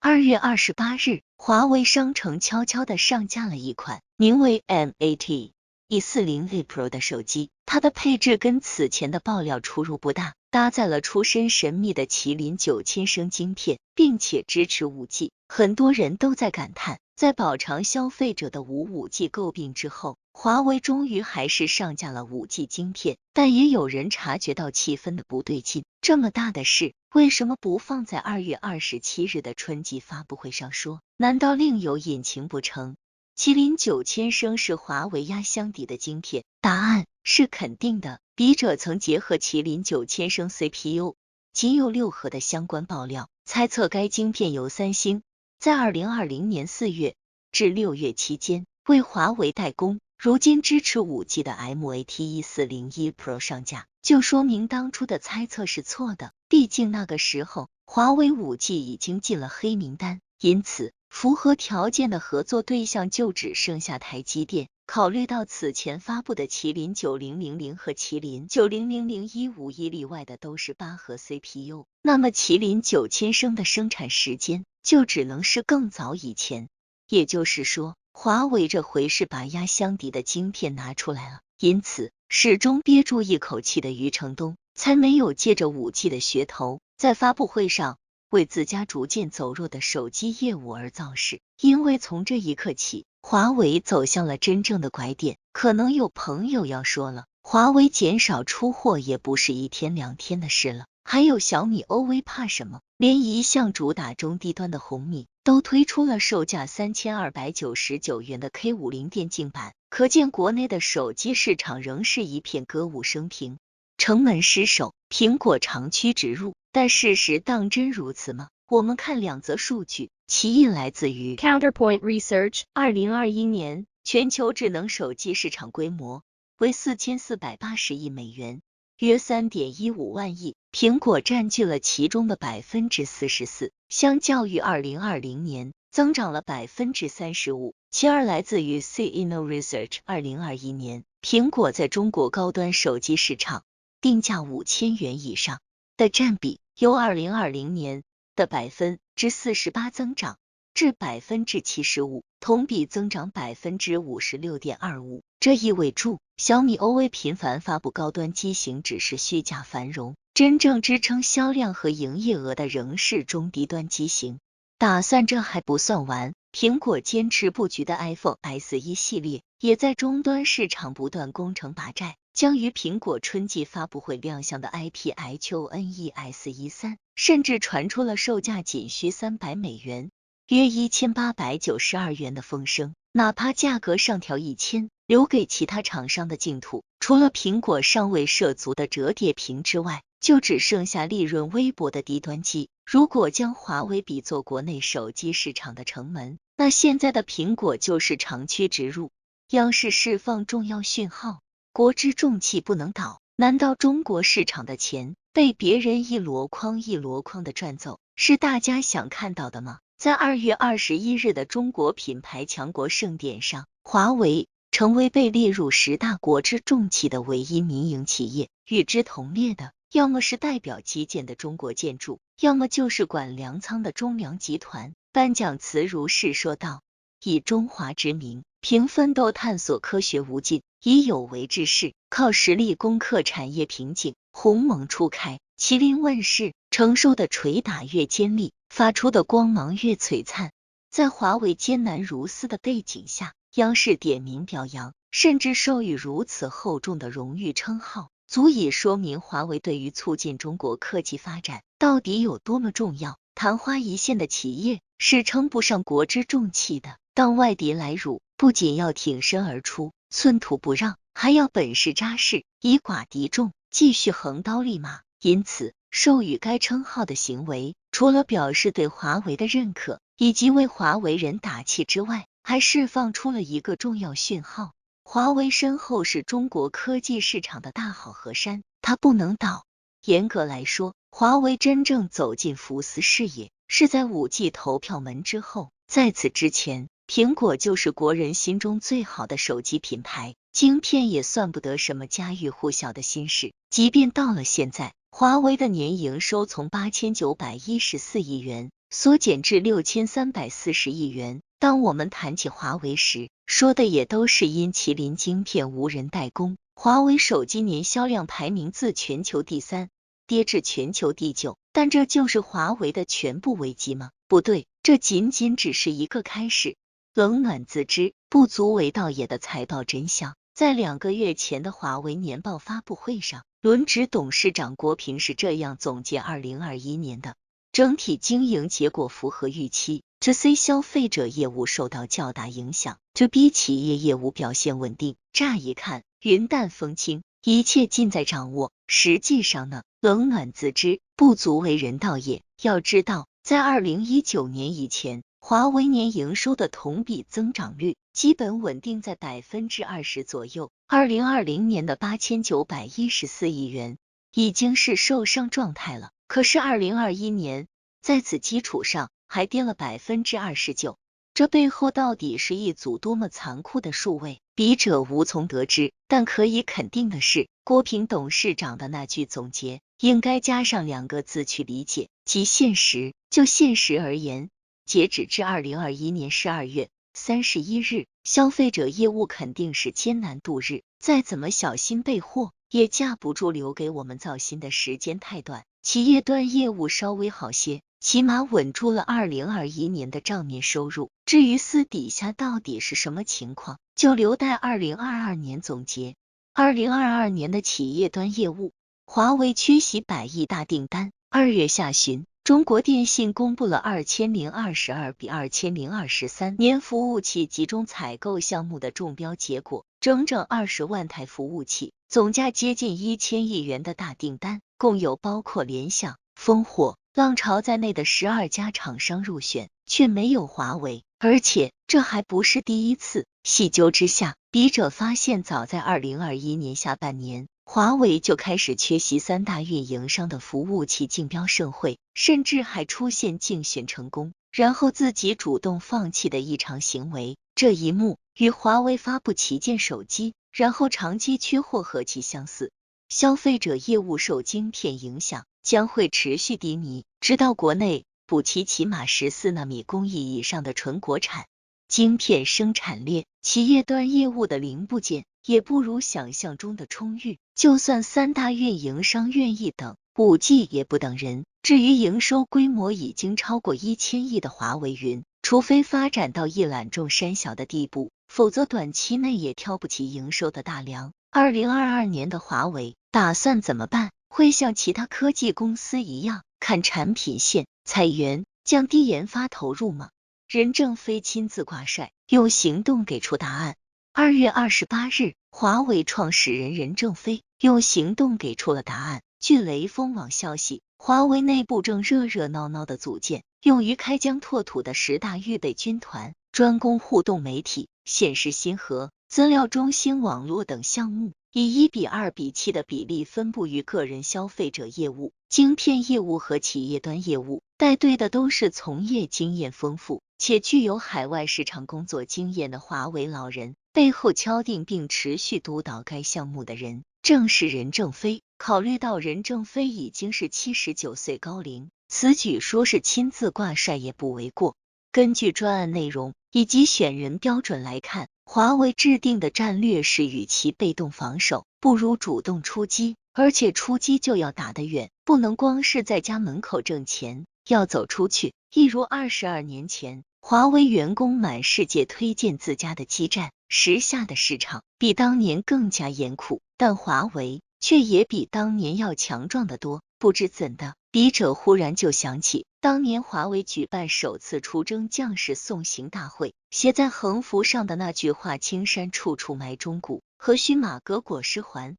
2月28日，华为商城悄悄地上架了一款名为 Mate E40 Pro 的手机，它的配置跟此前的爆料出入不大，搭载了出身神秘的麒麟9000升晶片，并且支持 5G。很多人都在感叹，在饱尝消费者的无 5G 诟病之后，华为终于还是上架了 5G 晶片，但也有人察觉到气氛的不对劲，这么大的事，为什么不放在2月27日的春季发布会上说？难道另有隐情不成？麒麟9000升是华为压箱底的晶片，答案是肯定的。笔者曾结合麒麟9000升 CPU 仅有6核的相关爆料，猜测该晶片由三星在2020年4月至6月期间为华为代工，如今支持 5G 的 Mate E40 Pro 上架，就说明当初的猜测是错的。毕竟那个时候华为 5G 已经进了黑名单，因此符合条件的合作对象就只剩下台积电。考虑到此前发布的麒麟9000和麒麟9000E51例外的都是8核 CPU， 那么麒麟9000升的生产时间就只能是更早以前。也就是说，华为这回是把压箱底的晶片拿出来了，因此始终憋住一口气的余承东才没有借着 5G 的噱头，在发布会上为自家逐渐走弱的手机业务而造势。因为从这一刻起，华为走向了真正的拐点。可能有朋友要说了，华为减少出货也不是1天2天的事了，还有小米 OV 怕什么？连一向主打中低端的红米都推出了售价3299元的 K50 电竞版，可见国内的手机市场仍是一片歌舞升平，城门失守，苹果长驱直入。但事实当真如此吗？我们看2则数据，其一来自于 Counterpoint Research， 2021年全球智能手机市场规模为4480亿美元，约 3.15万亿，苹果占据了其中的 44%， 相较于2020年增长了 35%。 其二来自于 CINO Research， 2021年苹果在中国高端手机市场定价5000元以上的占比由2020年的 48% 增长至 75%， 同比增长 56.25%。 这意味着小米 OV 频繁发布高端机型只是虚假繁荣，真正支撑销量和营业额的仍是中低端机型。打算这还不算完，苹果坚持布局的 iPhone SE 系列也在终端市场不断攻城拔寨，将于苹果春季发布会亮相的 iPhone SE3， 甚至传出了售价仅需300美元，约1892元的风声。哪怕价格上调1000，留给其他厂商的净土，除了苹果尚未涉足的折叠屏之外，就只剩下利润微薄的低端机。如果将华为比作国内手机市场的城门，那现在的苹果就是长驱直入。央视释放重要讯号，国之重器不能倒。难道中国市场的钱被别人一箩筐一箩筐的赚走，是大家想看到的吗？在2月21日的中国品牌强国盛典上，华为成为被列入10大国之重器的唯一民营企业。与之同列的，要么是代表基建的中国建筑，要么就是管粮仓的中粮集团。颁奖词如是说道：以中华之名，凭奋斗探索科学无尽，以有为之势，靠实力攻克产业瓶颈。鸿蒙初开，麒麟问世，承受的捶打越尖利，发出的光芒越璀璨。在华为艰难如斯的背景下，央视点名表扬，甚至授予如此厚重的荣誉称号，足以说明华为对于促进中国科技发展到底有多么重要。昙花一现的企业是称不上国之重器的。当外敌来辱，不仅要挺身而出，寸土不让，还要本事扎实，以寡敌众，继续横刀立马。因此，授予该称号的行为，除了表示对华为的认可，以及为华为人打气之外，还释放出了一个重要讯号：华为身后是中国科技市场的大好河山，它不能倒。严格来说，华为真正走进福斯视野是在 5G 投票门之后，在此之前，苹果就是国人心中最好的手机品牌，晶片也算不得什么家喻户晓的新事。即便到了现在，华为的年营收从8914亿元缩减至6340亿元。当我们谈起华为时，说的也都是因麒麟晶片无人代工，华为手机年销量排名自全球第3跌至全球第9。但这就是华为的全部危机吗？不对，这仅仅只是一个开始。冷暖自知，不足为道也的财报真相，在2个月前的华为年报发布会上，轮值董事长郭平是这样总结2021年的整体经营结果符合预期，这 C 消费者业务受到较大影响，这 B 企业业务表现稳定。乍一看云淡风轻，一切尽在掌握，实际上呢，冷暖自知，不足为人道也。要知道，在2019年以前，华为年营收的同比增长率基本稳定在20%左右，2020年的8914亿元已经是受伤状态了。可是2021年在此基础上还跌了29%，这背后到底是一组多么残酷的数位，笔者无从得知。但可以肯定的是，郭平董事长的那句总结应该加上2个字去理解，即现实。就现实而言，截止至2021年12月31日，消费者业务肯定是艰难度日，再怎么小心备货，也架不住留给我们造新的时间太短。企业端业务稍微好些，起码稳住了2021年的账面收入。至于私底下到底是什么情况，就留待2022年总结。2022年的企业端业务，华为缺席100亿大订单。2月下旬，中国电信公布了2022比2023年服务器集中采购项目的中标结果，整整20万台服务器，总价接近1000亿元的大订单，共有包括联想、烽火、浪潮在内的12家厂商入选，却没有华为。而且这还不是第一次。细究之下，笔者发现早在2021年下半年，华为就开始缺席3大运营商的服务器竞标盛会，甚至还出现竞选成功，然后自己主动放弃的异常行为。这一幕与华为发布旗舰手机，然后长期缺货何其相似。消费者业务受晶片影响，将会持续低迷，直到国内补齐起码14纳米工艺以上的纯国产晶片生产链。企业端业务的零部件也不如想象中的充裕，就算3大运营商愿意等，5G 也不等人。至于营收规模已经超过1000亿的华为云，除非发展到一览众山小的地步，否则短期内也挑不起营收的大梁。2022年的华为打算怎么办？会像其他科技公司一样看产品线、裁员、降低研发投入吗？任正非亲自挂帅，用行动给出答案。2月28日，华为创始人任正非用行动给出了答案。据雷锋网消息，华为内部正热热闹闹的组建用于开疆拓土的10大预备军团，专攻互动媒体、现实星核、资料中心网络等项目，以1:2:7的比例分布于个人消费者业务、晶片业务和企业端业务，带队的都是从业经验丰富且具有海外市场工作经验的华为老人，背后敲定并持续督导该项目的人正是任正非。考虑到任正非已经是79岁高龄，此举说是亲自挂帅也不为过。根据专案内容以及选人标准来看，华为制定的战略是与其被动防守，不如主动出击，而且出击就要打得远，不能光是在家门口挣钱，要走出去。一如22年前，华为员工满世界推荐自家的基站，时下的市场比当年更加严酷，但华为却也比当年要强壮得多。不知怎的，笔者忽然就想起当年华为举办首次出征将士送行大会，写在横幅上的那句话青山处处埋忠骨，何须马革裹尸还。